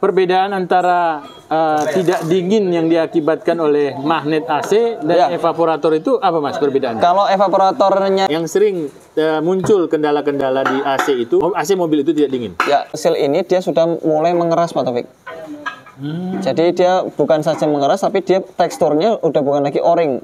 perbedaan antara tidak dingin yang diakibatkan oleh magnet AC dan evaporator itu apa Mas perbedaannya? Kalau evaporatornya yang sering muncul kendala-kendala di AC itu, AC mobil itu tidak dingin. Ya, seal ini dia sudah mulai mengeras Pak Taufik. Jadi dia bukan saja mengeras, tapi dia teksturnya udah bukan lagi o-ring.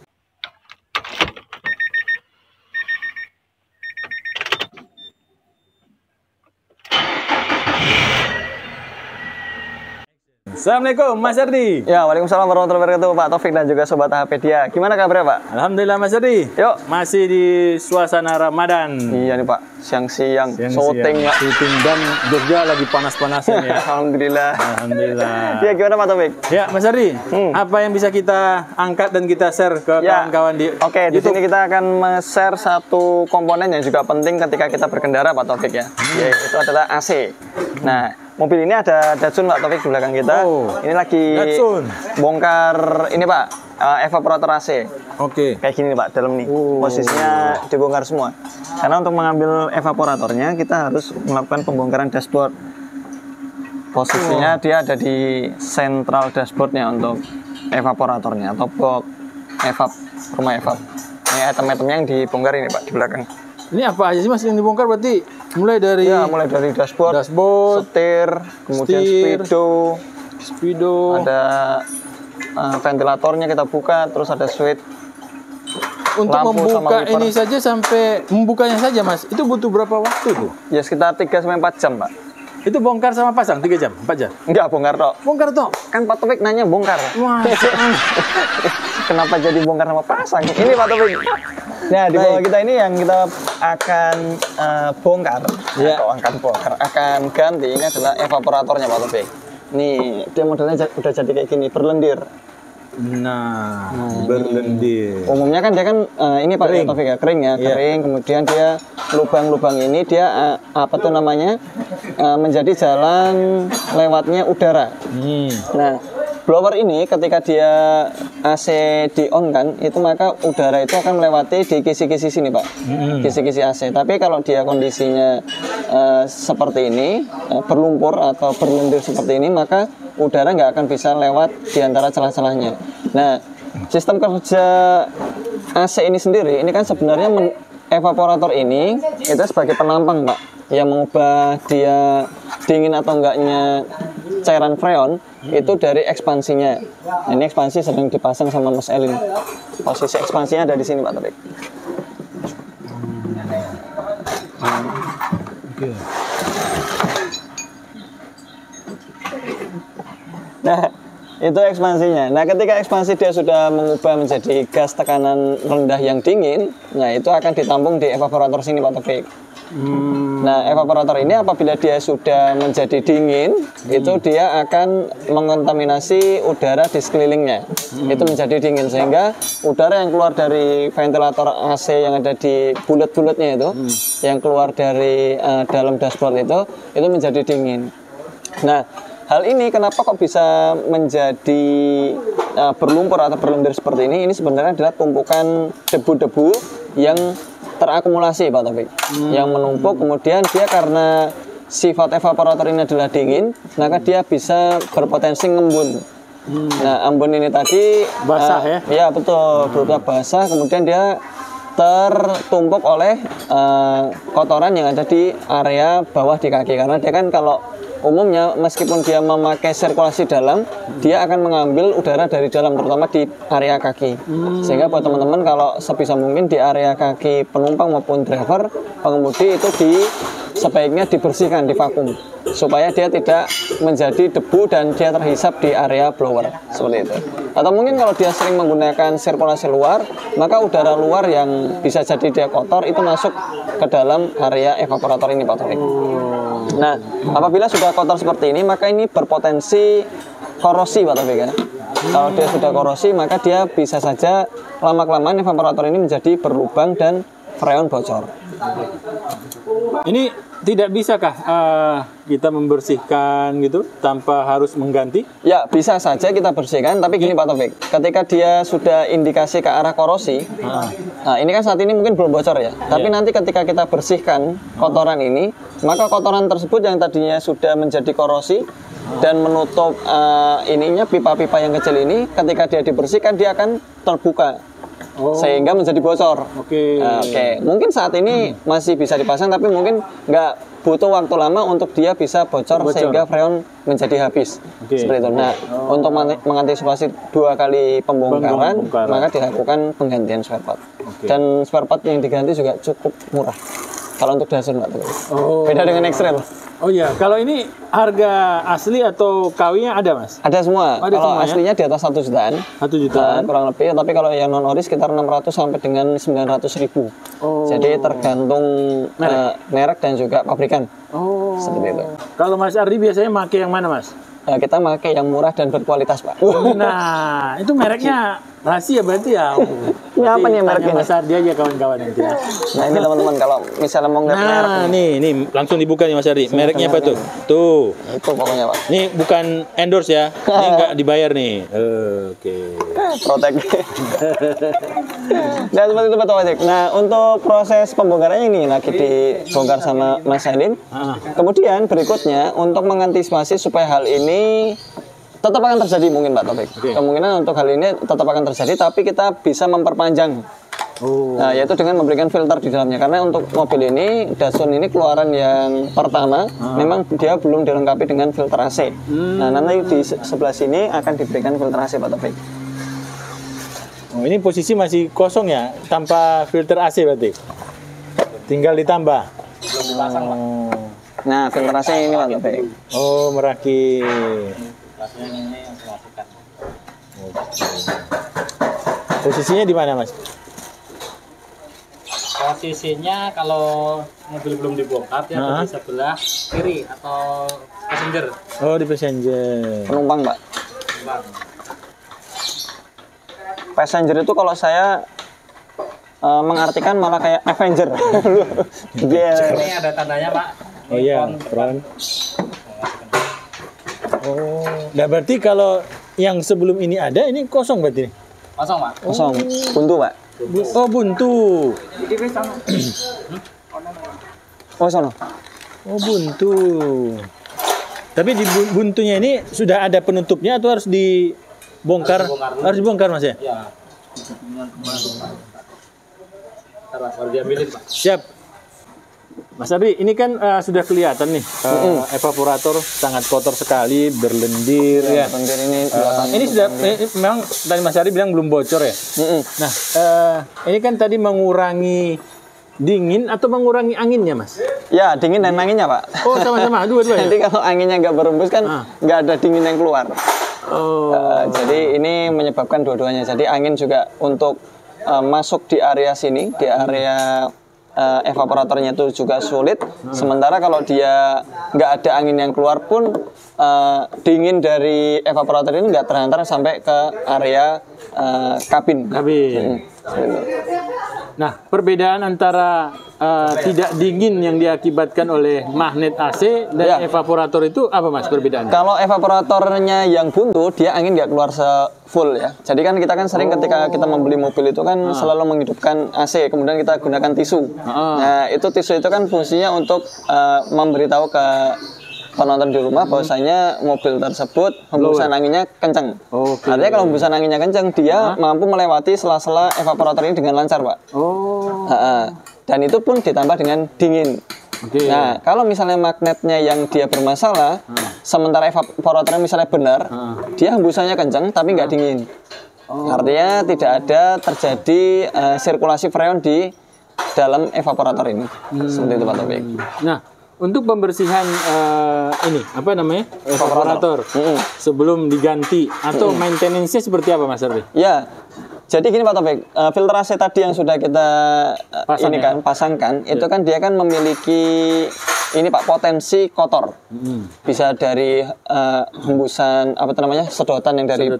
Assalamualaikum Mas Ardi. Ya, waalaikumsalam warahmatullahi wabarakatuh Pak Taufik dan juga Sobat HPdia. Gimana kabarnya Pak? Alhamdulillah Mas Ardi. Yuk. Masih di suasana Ramadan. Iya nih Pak, siang-siang syuting ya. Syuting dan Jogja lagi panas-panasnya ya. Alhamdulillah. Alhamdulillah. Ya gimana Pak Taufik? Ya Mas Ardi, apa yang bisa kita angkat dan kita share ke kawan-kawan di Oke, di sini kita akan share satu komponen yang juga penting ketika kita berkendara Pak Taufik ya. Yaitu adalah AC. Nah, mobil ini ada Datsun Pak Taufik di belakang kita. Ini lagi bongkar ini Pak, evaporator AC. Oke. Kayak gini nih Pak, dalam nih. Posisinya dibongkar semua. Karena untuk mengambil evaporatornya kita harus melakukan pembongkaran dashboard. Posisinya dia ada di sentral dashboardnya untuk evaporatornya atau box evap, rumah evap. Ini item-itemnya yang dibongkar ini Pak di belakang. Ini apa aja sih Mas yang dibongkar berarti? Mulai dari dashboard, setir, kemudian speedo, ada ventilatornya kita buka, terus ada switch. Untuk membuka ini saja sampai membukanya saja Mas, itu butuh berapa waktu tuh? Ya sekitar 3-4 jam Pak. Itu bongkar sama pasang 3 jam, 4 jam? Enggak, bongkar tok. Bongkar tok? Kan Pak Taufik nanya bongkar. Wah. Kenapa jadi bongkar sama pasang? Ini Pak Taufik. Nah, di bawah kita ini yang kita akan bongkar, akan ganti, ini adalah evaporatornya Pak Taufik. Nih, dia modelnya udah jadi kayak gini, berlendir. Nah, berlendir. Umumnya kan dia kan ini Pak Taufik ya, kering ya, kering. Kemudian dia lubang-lubang ini dia apa tuh namanya menjadi jalan lewatnya udara. Nah, blower ini ketika dia AC di on kan, itu maka udara itu akan melewati di kisi-kisi sini Pak, kisi-kisi AC. Tapi kalau dia kondisinya seperti ini, berlumpur atau berlendir seperti ini, maka udara nggak akan bisa lewat di antara celah-celahnya. Nah, sistem kerja AC ini sendiri, ini kan sebenarnya evaporator ini itu sebagai penampang Pak, yang mengubah dia dingin atau enggaknya cairan freon itu dari ekspansinya. Ini ekspansi sedang dipasang sama Mas Elin. Posisi ekspansinya ada di sini Pak Taufik. Nah, itu ekspansinya. Nah, ketika ekspansi dia sudah mengubah menjadi gas tekanan rendah yang dingin, nah itu akan ditampung di evaporator sini Pak Taufik. Nah, evaporator ini apabila dia sudah menjadi dingin, itu dia akan mengontaminasi udara di sekelilingnya. Itu menjadi dingin sehingga udara yang keluar dari ventilator AC yang ada di bulat-bulatnya itu, yang keluar dari dalam dashboard itu menjadi dingin. Nah, hal ini kenapa kok bisa menjadi berlumpur atau berlendir seperti ini? Ini sebenarnya adalah tumpukan debu-debu yang terakumulasi Pak Taufik, yang menumpuk, kemudian dia karena sifat evaporator ini adalah dingin, maka dia bisa berpotensi ngembun. Nah, embun ini tadi basah ya? Ya betul, berupa basah, kemudian dia tertumpuk oleh kotoran yang ada di area bawah di kaki, karena dia kan kalau umumnya meskipun dia memakai sirkulasi dalam, dia akan mengambil udara dari dalam, terutama di area kaki. Sehingga buat teman-teman kalau sebisa mungkin di area kaki penumpang maupun driver, pengemudi itu sebaiknya dibersihkan, divakum, supaya dia tidak menjadi debu dan dia terhisap di area blower, seperti itu. Atau mungkin kalau dia sering menggunakan sirkulasi luar, maka udara luar yang bisa jadi dia kotor itu masuk ke dalam area evaporator ini Pak Taufik. Nah, apabila sudah kotor seperti ini, maka ini berpotensi korosi Pak Taufik ya. Kalau dia sudah korosi, maka dia bisa saja lama-kelamaan evaporator ini menjadi berlubang dan freon bocor. Ini tidak bisakah kita membersihkan gitu tanpa harus mengganti? Ya, bisa saja kita bersihkan, tapi gini Pak Taufik, ketika dia sudah indikasi ke arah korosi, nah ini kan saat ini mungkin belum bocor ya, tapi nanti ketika kita bersihkan kotoran ini, maka kotoran tersebut yang tadinya sudah menjadi korosi, dan menutup ininya pipa-pipa yang kecil ini. Ketika dia dibersihkan dia akan terbuka sehingga menjadi bocor. Oke. Mungkin saat ini masih bisa dipasang, tapi mungkin nggak butuh waktu lama untuk dia bisa bocor. Sehingga freon menjadi habis. Seperti itu. Nah, untuk mengantisipasi 2 kali pembongkaran, maka dilakukan penggantian spare part. Dan spare part yang diganti juga cukup murah. Kalau untuk Datsun, Pak. Beda dengan X-Trail. Oh iya, kalau ini harga asli atau KW-nya ada, Mas? Ada semua. Ada kalau semua, aslinya di atas 1 jutaan. 1 jutaan. Kurang lebih, tapi kalau yang non ori sekitar 600 sampai dengan 900.000. Jadi tergantung merek dan juga pabrikan. Seperti itu. Kalau Mas Ardi biasanya pakai yang mana, Mas? Kita pakai yang murah dan berkualitas, Pak. Nah, itu mereknya rahasia berarti ya. Ini apa nih mereknya? Mas Ardi aja kawan-kawan nanti ya. Nah, ini teman-teman kalau misalnya mau ngeliat merek. Nah, nih langsung dibuka nih Mas Ardi. Mereknya apa tuh? Tuh. Itu pokoknya, Pak. Ini bukan endorse ya. Ini nggak dibayar nih. Oke. Protek. Nah, seperti itu Pak Taufik. Nah, untuk proses pembongkarannya ini lagi dibongkar sama Mas Helin. Kemudian berikutnya untuk mengantisipasi supaya hal ini tetap akan terjadi mungkin Pak Taufik. Kemungkinan untuk hal ini tetap akan terjadi, tapi kita bisa memperpanjang. Nah, yaitu dengan memberikan filter di dalamnya. Karena untuk mobil ini, Datsun ini keluaran yang pertama, memang dia belum dilengkapi dengan filter AC. Nah, nanti di sebelah sini akan diberikan filter AC Pak Taufik. Oh, ini posisi masih kosong ya, tanpa filter AC berarti. Tinggal ditambah. Belum dipasang, Pak. Nah, filter AC ini Pak Taufik. Oh, merakit. Rasanya ini yang dimasukkan. Posisinya di mana, Mas? Posisinya kalau mobil belum dibongkar dia ada di sebelah kiri atau passenger. Oh, di passenger. Penumpang, Pak. Bang. Passenger itu kalau saya mengartikan malah kayak Avenger. Ini ada tandanya, Pak. Oh iya, front. Oh, nah berarti kalau yang sebelum ini ada, ini kosong berarti? Kosong, Pak. Kosong, buntu Pak. Oh, buntu. Oh, sono. Oh, buntu. Tapi di buntunya ini sudah ada penutupnya atau harus dibongkar? Harus dibongkar, Mas ya? Iya. Baru diambilin, Pak. Siap. Mas Ardi, ini kan sudah kelihatan nih evaporator sangat kotor sekali, berlendir ya. Ini sudah memang tadi Mas Ardi bilang belum bocor ya. Nah, ini kan tadi mengurangi dingin atau mengurangi anginnya, Mas? Ya, dingin dan anginnya, Pak. Oh, sama-sama, dua-dua ya. Jadi kalau anginnya nggak berembus kan nggak ada dingin yang keluar. Jadi ini menyebabkan dua-duanya. Jadi angin juga untuk masuk di area sini, di area evaporatornya itu juga sulit. Sementara kalau dia nggak ada angin yang keluar pun dingin dari evaporator ini nggak terhantar sampai ke area kabin. Nah, perbedaan antara tidak dingin yang diakibatkan oleh magnet AC dan evaporator itu apa, Mas, perbedaannya? Kalau evaporatornya yang buntu, dia angin nggak keluar full ya. Jadi kan kita kan sering ketika kita membeli mobil itu kan selalu menghidupkan AC, kemudian kita gunakan tisu. Nah, itu tisu itu kan fungsinya untuk memberitahu ke penonton di rumah bahwasanya mobil tersebut hembusan anginnya kencang. Artinya kalau hembusan anginnya kencang, dia mampu melewati sela-sela evaporator ini dengan lancar, Pak. Dan itu pun ditambah dengan dingin. Nah, kalau misalnya magnetnya yang dia bermasalah, sementara evaporatornya misalnya benar, dia hembusannya kencang tapi nggak dingin. Artinya tidak ada terjadi sirkulasi freon di dalam evaporator ini. Seperti itu, Pak Taufik. Nah, untuk pembersihan ini apa namanya evaporator sebelum diganti atau maintenance-nya seperti apa, Mas Ardi? Ya, jadi gini Pak Taufik, filter AC tadi yang sudah kita pasangkan, itu kan dia kan memiliki ini Pak potensi kotor, bisa dari hembusan apa namanya sedotan yang dari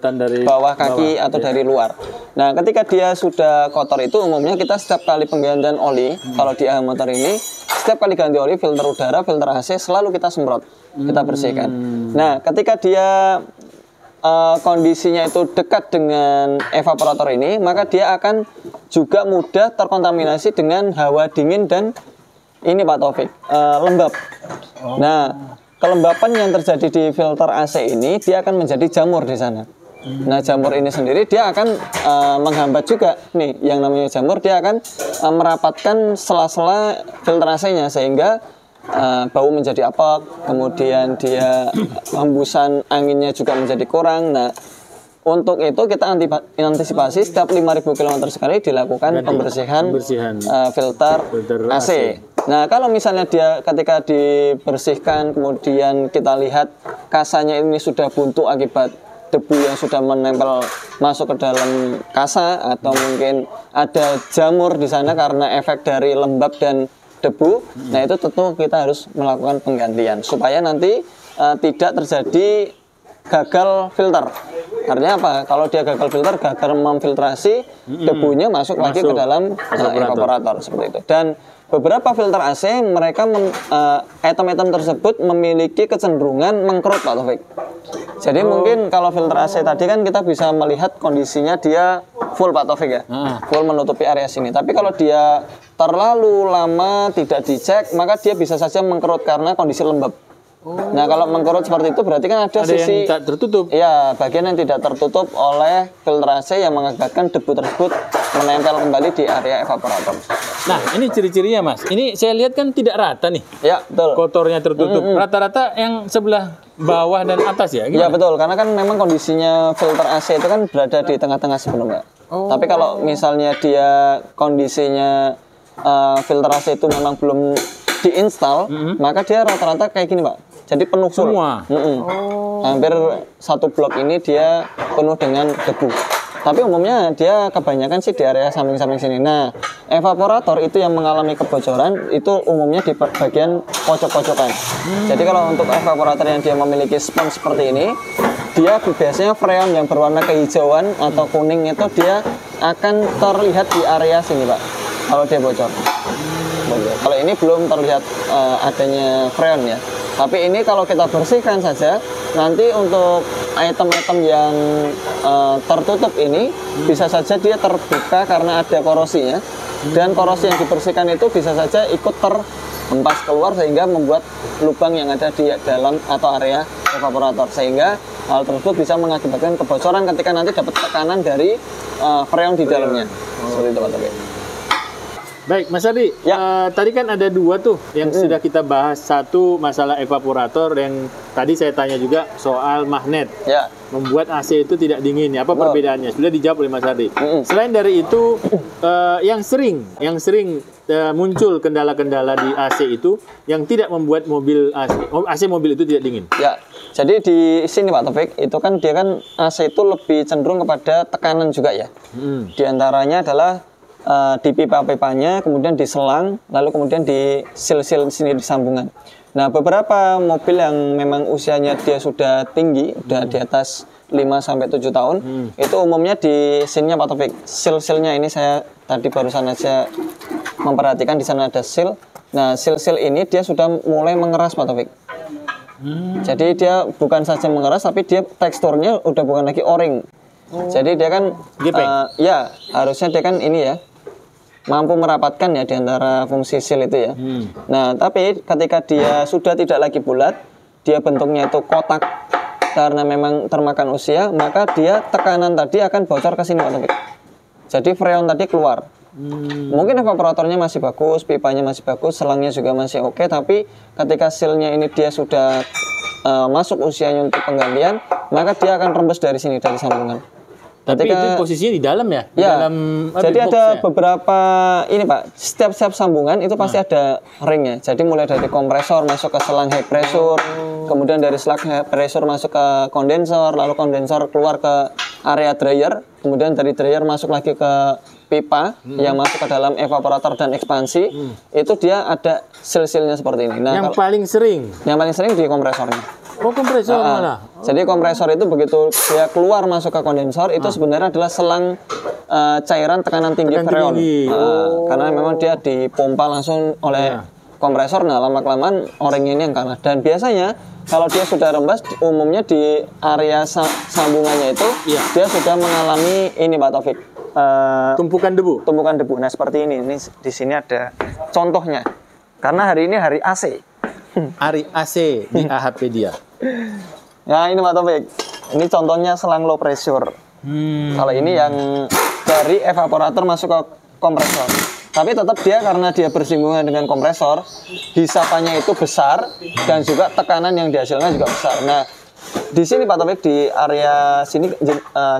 bawah kaki atau dari luar. Nah, ketika dia sudah kotor itu umumnya kita setiap kali penggantian oli kalau di motor ini setiap kali ganti oli, filter udara, filter AC selalu kita semprot, kita bersihkan. Nah, ketika dia kondisinya itu dekat dengan evaporator ini, maka dia akan juga mudah terkontaminasi dengan hawa dingin dan ini Pak Taufik, lembab. Nah, kelembapan yang terjadi di filter AC ini dia akan menjadi jamur di sana. Nah, jamur ini sendiri dia akan menghambat juga nih yang namanya jamur, dia akan merapatkan sela-sela filter AC-nya sehingga bau menjadi apek, kemudian dia hembusan anginnya juga menjadi kurang. Nah, untuk itu kita antisipasi setiap 5.000 km sekali dilakukan pembersihan filter AC. Nah, kalau misalnya dia ketika dibersihkan kemudian kita lihat kasanya ini sudah buntu akibat debu yang sudah menempel masuk ke dalam kasa, atau mungkin ada jamur di sana karena efek dari lembab dan debu, nah itu tentu kita harus melakukan penggantian supaya nanti tidak terjadi gagal filter. Artinya apa? Kalau dia gagal filter, gagal memfiltrasi, debunya masuk lagi ke dalam evaporator seperti itu. Dan beberapa filter AC mereka item-item tersebut memiliki kecenderungan mengkerut, Pak Taufik. Jadi mungkin kalau filter AC tadi kan kita bisa melihat kondisinya dia full, Pak Taufik ya, full menutupi area sini. Tapi kalau dia terlalu lama tidak dicek, maka dia bisa saja mengkerut karena kondisi lembab. Nah, kalau mengkerut seperti itu berarti kan ada sisi yang tak tertutup. Ya, bagian yang tidak tertutup oleh filter AC yang mengakibatkan debu tersebut menempel kembali di area evaporator. Nah, ini ciri-cirinya, Mas. Ini saya lihat kan tidak rata nih. Ya, betul. Kotornya tertutup. Rata-rata yang sebelah bawah dan atas ya? Ya, betul. Karena kan memang kondisinya filter AC itu kan berada di tengah-tengah sebelumnya. Tapi kalau misalnya dia kondisinya filter AC itu memang belum diinstal, maka dia rata-rata kayak gini, Pak. Jadi penuh full. Semua. Hampir satu blok ini dia penuh dengan debu. Tapi umumnya dia kebanyakan sih di area samping-samping sini. Nah, evaporator itu yang mengalami kebocoran itu umumnya di bagian pojok-pojokan. Jadi kalau untuk evaporator yang dia memiliki spons seperti ini, dia biasanya freon yang berwarna kehijauan atau kuning itu dia akan terlihat di area sini, Pak. Kalau dia bocor. Kalau ini belum terlihat adanya freon ya. Tapi ini kalau kita bersihkan saja, nanti untuk item-item yang tertutup ini bisa saja dia terbuka karena ada korosinya, dan korosi yang dibersihkan itu bisa saja ikut terhempas keluar sehingga membuat lubang yang ada di dalam atau area evaporator, sehingga hal tersebut bisa mengakibatkan kebocoran ketika nanti dapat tekanan dari freon di dalamnya. Seperti itu, Pak Taufik. Baik, Mas Ardi, tadi kan ada dua tuh yang sudah kita bahas. Satu masalah evaporator yang tadi saya tanya juga soal magnet. Ya. Membuat AC itu tidak dingin. Apa perbedaannya? Sudah dijawab oleh Mas Ardi. Selain dari itu, yang sering muncul kendala-kendala di AC itu yang tidak membuat mobil AC mobil itu tidak dingin. Ya. Jadi di sini, Pak Taufik, itu kan dia kan AC itu lebih cenderung kepada tekanan juga ya. Di antaranya adalah di pipa-pipanya, kemudian di selang, lalu kemudian di sil-sil sini di sambungan. Nah, beberapa mobil yang memang usianya dia sudah tinggi, udah di atas 5-7 tahun, itu umumnya di sininya, Pak Taufik. Sil-silnya ini saya tadi barusan aja memperhatikan di sana ada sil. Nah, sil-sil ini dia sudah mulai mengeras, Pak Taufik. Jadi dia bukan saja mengeras, tapi dia teksturnya udah bukan lagi o-ring. Jadi dia kan ya harusnya dia kan ini ya mampu merapatkan ya di antara fungsi sil itu ya. Nah, tapi ketika dia sudah tidak lagi bulat, dia bentuknya itu kotak karena memang termakan usia, maka dia tekanan tadi akan bocor ke sini, Pak Taufik. Jadi freon tadi keluar. Mungkin evaporatornya masih bagus, pipanya masih bagus, selangnya juga masih oke, tapi ketika silnya ini dia sudah masuk usianya untuk penggantian, maka dia akan rembes dari sini, dari sambungan. Tapi itu posisinya di dalam ya? Di dalam, jadi ada beberapa ini, Pak. Setiap sambungan itu pasti ada ringnya. Jadi mulai dari kompresor masuk ke selang high pressure, kemudian dari selang high pressure masuk ke kondensor, lalu kondensor keluar ke area dryer, kemudian dari dryer masuk lagi ke pipa yang masuk ke dalam evaporator dan ekspansi. Itu dia ada sil-silnya seperti ini. Nah, yang paling sering di kompresornya. Oh, kompresor malah. Jadi kompresor itu begitu dia keluar masuk ke kondensor itu sebenarnya adalah selang cairan tekanan tinggi freon. Karena memang dia dipompa langsung oleh kompresor. Nah, lama-kelamaan o-ring ini yang kalah. Dan biasanya kalau dia sudah rembes, umumnya di area sambungannya itu dia sudah mengalami ini, Pak Taufik. Tumpukan debu. Nah, seperti ini. Ini di sini ada contohnya. Karena hari ini hari AC. Ari AC di AHP dia? Nah ini Pak Taufik, ini contohnya selang low pressure. Kalau ini yang dari evaporator masuk ke kompresor. Tapi tetap dia karena dia bersinggungan dengan kompresor, hisapannya itu besar dan juga tekanan yang dihasilkan juga besar. Nah, di sini Pak Taufik di area sini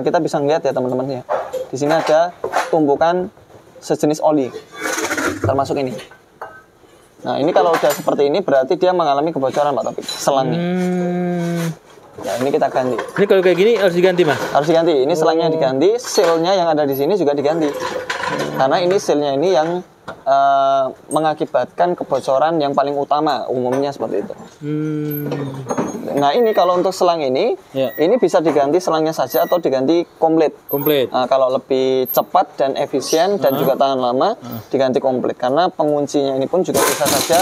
kita bisa lihat ya teman-teman ya. Di sini ada tumpukan sejenis oli, termasuk ini. Nah, ini kalau udah seperti ini berarti dia mengalami kebocoran Pak Taufik, selangnya. Ya, ini kita ganti. Ini kalau kayak gini harus diganti, Mas? Harus diganti. Ini selangnya diganti, sealnya yang ada di sini juga diganti. Karena ini sealnya ini yang mengakibatkan kebocoran yang paling utama, umumnya seperti itu. Nah, ini kalau untuk selang ini, ini bisa diganti selangnya saja atau diganti komplit. Kalau lebih cepat dan efisien dan juga tahan lama, diganti komplit. Karena penguncinya ini pun juga bisa saja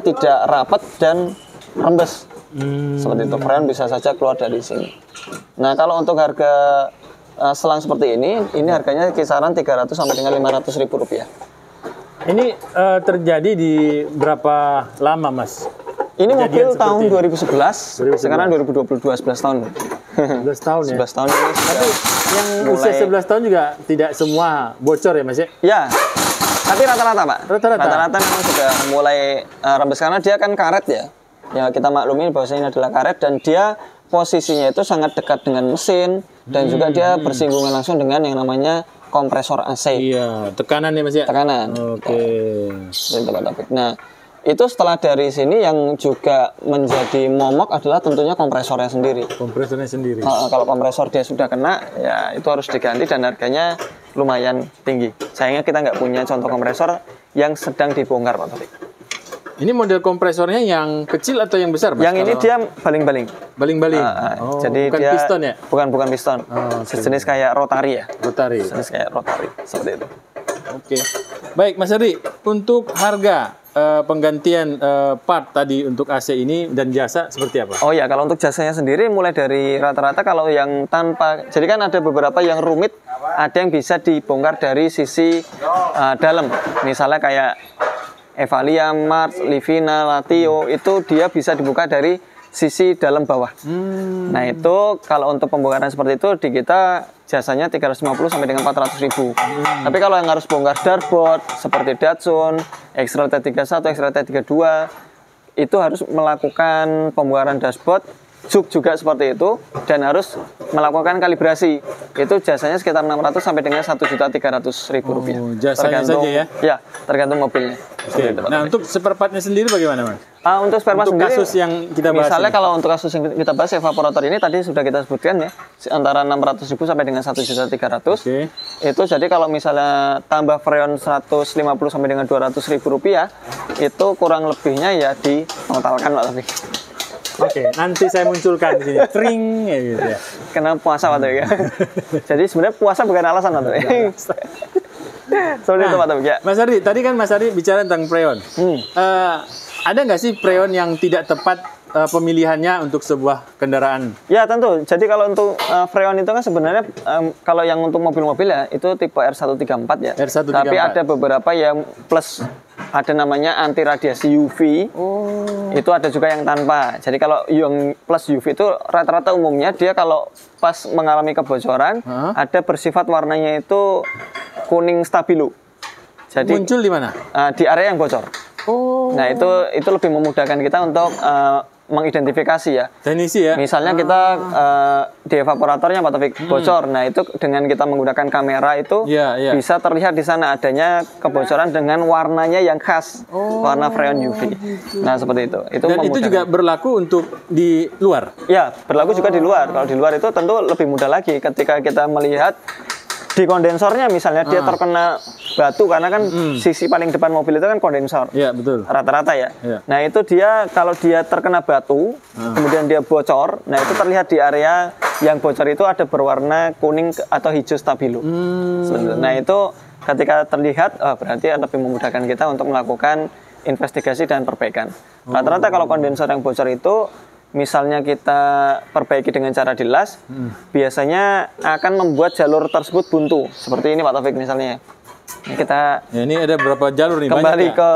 tidak rapat dan rembes. Seperti itu, freon bisa saja keluar dari sini. Nah, kalau untuk harga selang seperti ini harganya kisaran 300 sampai dengan 500 ribu rupiah. Ini terjadi di berapa lama, Mas? Ini mobil tahun 2011, sekarang 2022, 11 tahun. 11 tahun ya? 11 tahun ini. Tapi yang usia 11 tahun juga tidak semua bocor ya, Mas ya? Ya, tapi rata-rata Pak. Rata-rata memang sudah mulai rembes karena dia kan karet ya. Ya kita maklumin bahwasanya ini adalah karet dan dia posisinya itu sangat dekat dengan mesin dan juga dia bersinggungan langsung dengan yang namanya kompresor AC. Iya, tekanan ya Mas ya? Tekanan. Oke. Nah, itu setelah dari sini yang juga menjadi momok adalah tentunya kompresornya sendiri. Kompresornya sendiri. Kalau kompresor dia sudah kena, ya itu harus diganti dan harganya lumayan tinggi. Sayangnya kita nggak punya contoh kompresor yang sedang dibongkar Pak Taufik. Ini model kompresornya yang kecil atau yang besar, Mas? Yang ini dia baling-baling. Baling-baling. Jadi bukan dia piston ya? Bukan piston. Sejenis kayak rotari ya. Rotari. Sejenis kayak rotari seperti itu. Oke. Baik, Mas Ari, untuk harga penggantian part tadi untuk AC ini dan jasa seperti apa? Oh ya, kalau untuk jasanya sendiri mulai dari rata-rata kalau yang tanpa, jadi kan ada beberapa yang rumit, ada yang bisa dibongkar dari sisi dalam. Misalnya kayak Evalia, Mars, Livina, Latio, itu dia bisa dibuka dari sisi dalam bawah. Nah itu kalau untuk pembongkaran seperti itu di kita jasanya 350 sampai dengan 400 ribu. Tapi kalau yang harus bongkar dashboard seperti Datsun, X-Trail T31, X-Trail T32 itu harus melakukan pembongkaran dashboard, juk juga seperti itu dan harus melakukan kalibrasi. Itu jasanya sekitar 600 sampai dengan 1.300.000 rupiah. Jasanya saja ya? Ya, tergantung mobilnya. Oke. Nah, untuk spare part-nya sendiri bagaimana, Mas? Untuk spare part sendiri, kasus yang kita bahas misalnya ini. kalau untuk kasus yang kita bahas evaporator ini tadi sudah kita sebutkan ya, antara 600.000 sampai dengan 1.300.000. Itu jadi kalau misalnya tambah freon 150 sampai dengan 200.000 rupiah, itu kurang lebihnya ya ditotalkan Pak Taufik. Oke, nanti saya munculkan di sini. Tring ya gitu ya. Karena puasa Pak Taufik ya. Jadi sebenarnya puasa bukan alasan Pak Taufik. Seperti itu Pak Taufik ya. Mas Ari, tadi kan Mas Ari bicara tentang freon. Ada nggak sih freon yang tidak tepat pemilihannya untuk sebuah kendaraan? Ya tentu. Jadi kalau untuk freon itu kan sebenarnya kalau yang untuk mobil-mobil ya itu tipe R134 ya. R134. Tapi ada beberapa yang plus, ada namanya anti radiasi UV. Itu ada juga yang tanpa. Jadi kalau yang plus UV itu rata-rata umumnya dia kalau pas mengalami kebocoran ada bersifat warnanya itu kuning stabilo. Jadi muncul di mana? Di area yang bocor. Nah itu lebih memudahkan kita untuk mengidentifikasi ya. Teknisi ya. Misalnya kita di evaporatornya Pak Taufik bocor. Nah itu dengan kita menggunakan kamera itu bisa terlihat di sana adanya kebocoran dengan warnanya yang khas, warna freon UV. Nah seperti itu. Dan itu juga berlaku untuk di luar. Ya berlaku juga di luar. Kalau di luar itu tentu lebih mudah lagi ketika kita melihat di kondensornya misalnya dia terkena batu karena kan sisi paling depan mobil itu kan kondensor. Iya, betul. Rata-rata ya. Ya. Nah, itu dia kalau dia terkena batu, kemudian dia bocor, nah itu terlihat di area yang bocor itu ada berwarna kuning atau hijau stabilo. Nah, itu ketika terlihat berarti lebih memudahkan kita untuk melakukan investigasi dan perbaikan. Rata-rata kalau kondensor yang bocor itu misalnya kita perbaiki dengan cara dilas, biasanya akan membuat jalur tersebut buntu. Seperti ini Pak Taufik misalnya. Kita ya, ini ada berapa jalur nih? kembali banyak, ke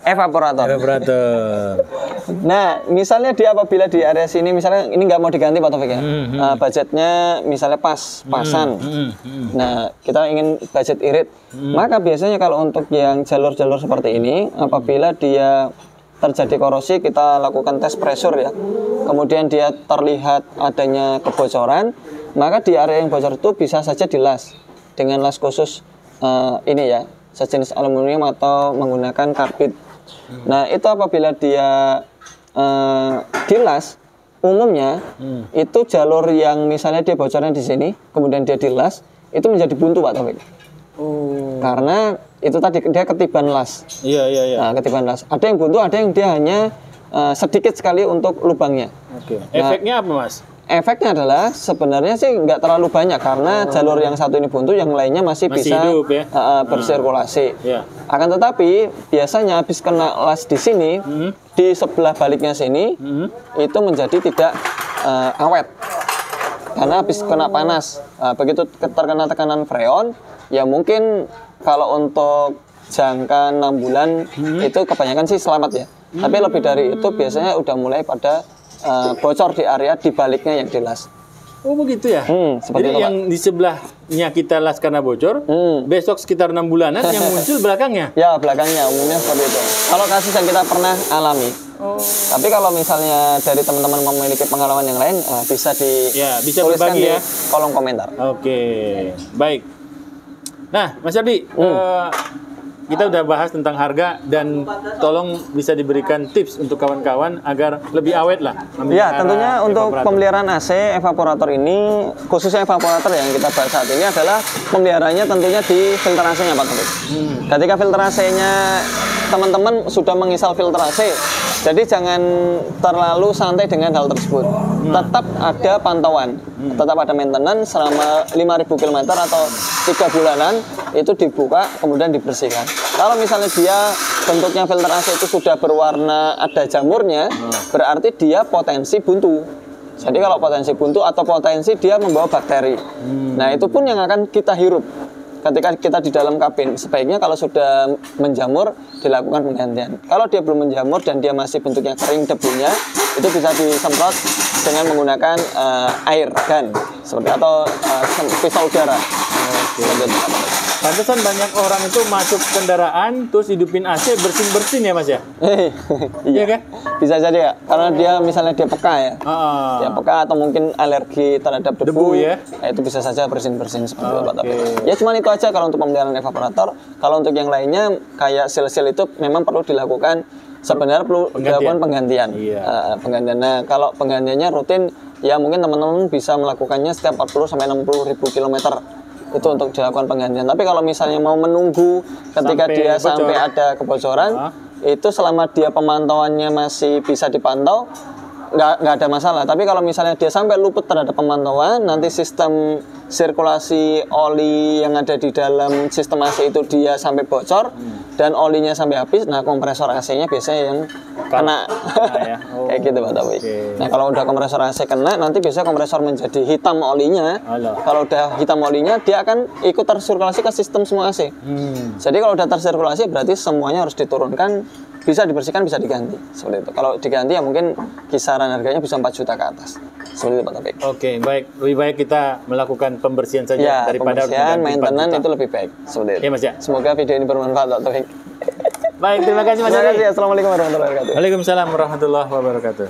evaporator. Evaporator. Nah, misalnya dia apabila di area sini, misalnya ini nggak mau diganti Pak Taufik ya, budgetnya misalnya pasan. Nah, kita ingin budget irit, maka biasanya kalau untuk yang jalur-jalur seperti ini, apabila dia terjadi korosi, kita lakukan tes pressure ya. Kemudian dia terlihat adanya kebocoran, maka di area yang bocor itu bisa saja dilas dengan las khusus ini ya, sejenis aluminium atau menggunakan karbit. Nah, itu apabila dia dilas, umumnya itu jalur yang misalnya dia bocornya di sini, kemudian dia dilas, itu menjadi buntu Pak Taufik. Karena itu tadi dia ketiban las. Iya. Nah, ketiban las. Ada yang buntu, ada yang dia hanya sedikit sekali untuk lubangnya. Oke. Efeknya apa Mas? Efeknya adalah sebenarnya sih nggak terlalu banyak karena jalur yang satu ini buntu, yang lainnya masih bisa hidup, ya? bersirkulasi. Ya. Akan tetapi biasanya habis kena las di sini, di sebelah baliknya sini, itu menjadi tidak awet karena habis kena panas. Begitu terkena tekanan freon, ya mungkin kalau untuk jangka 6 bulan itu kebanyakan sih selamat ya. Tapi lebih dari itu biasanya udah mulai pada bocor di area di baliknya yang dilas. Oh begitu ya? Seperti Jadi itu, yang di sebelahnya kita las karena bocor, besok sekitar 6 bulanan yang muncul belakangnya? Ya, belakangnya umumnya seperti itu. Kalau kasus yang kita pernah alami. Tapi kalau misalnya dari teman-teman memiliki pengalaman yang lain, bisa bisa dituliskan berbagi di ya. kolom komentar. Oke, baik. Nah, Mas Ardi, kita udah bahas tentang harga dan tolong bisa diberikan tips untuk kawan-kawan agar lebih awet lah. Ya, tentunya untuk pemeliharaan AC evaporator ini, khususnya evaporator yang kita bahas saat ini adalah pemeliharaannya tentunya di filtrasinya Pak Taufik. Ketika filtrasinya teman-teman sudah menginstal filter AC, jadi jangan terlalu santai dengan hal tersebut. Tetap ada pantauan, tetap ada maintenance selama 5.000 km atau 3 bulanan itu dibuka kemudian dibersihkan. Kalau misalnya dia bentuknya filter AC itu sudah berwarna ada jamurnya, berarti dia potensi buntu. Jadi kalau potensi buntu atau potensi dia membawa bakteri. Nah, itu pun yang akan kita hirup ketika kita di dalam kabin. Sebaiknya kalau sudah menjamur dilakukan penggantian. Kalau dia belum menjamur dan dia masih bentuknya kering debunya, itu bisa disemprot dengan menggunakan air gun seperti atau pisau udara. Pantesan banyak orang itu masuk kendaraan terus hidupin AC bersin-bersin ya Mas ya? Iya kan? Bisa jadi ya, karena dia misalnya dia peka ya. Dia peka atau mungkin alergi terhadap debu ya. Nah, itu bisa saja bersin-bersin seperti itu Pak Taufik. Ya cuman itu aja kalau untuk pemeliharaan evaporator. Kalau untuk yang lainnya kayak seal-seal itu memang perlu dilakukan, sebenarnya perlu dilakukan penggantian. Penggantian. Nah, kalau penggantiannya rutin ya mungkin teman-teman bisa melakukannya setiap 40 sampai 60.000 km. Itu untuk dilakukan penggantian. Tapi kalau misalnya mau menunggu ketika sampai ada kebocoran, itu selama dia pemantauannya masih bisa dipantau, nggak ada masalah. Tapi kalau misalnya dia sampai luput terhadap pemantauan, nanti sistem sirkulasi oli yang ada di dalam sistem AC itu dia sampai bocor dan olinya sampai habis, nah kompresor AC-nya biasanya yang kena. Ya? Kayak gitu Pak Taufik. Nah, kalau udah kompresor AC kena, nanti biasanya kompresor menjadi hitam olinya. Kalau udah hitam olinya, dia akan ikut tersirkulasi ke sistem semua AC. Jadi kalau udah tersirkulasi berarti semuanya harus diturunkan, bisa dibersihkan, bisa diganti. Seperti itu. Kalau diganti ya mungkin kisaran harganya bisa 4 juta ke atas. Seperti itu Pak Taufik. Oke, baik. Lebih baik kita melakukan pembersihan saja daripada pembersihan, maintenance itu lebih baik. Seperti itu. Ya Mas ya. Semoga video ini bermanfaat Pak Taufik. Baik, terima kasih Mas Ardi. Assalamualaikum warahmatullahi wabarakatuh. Waalaikumsalam warahmatullahi wabarakatuh.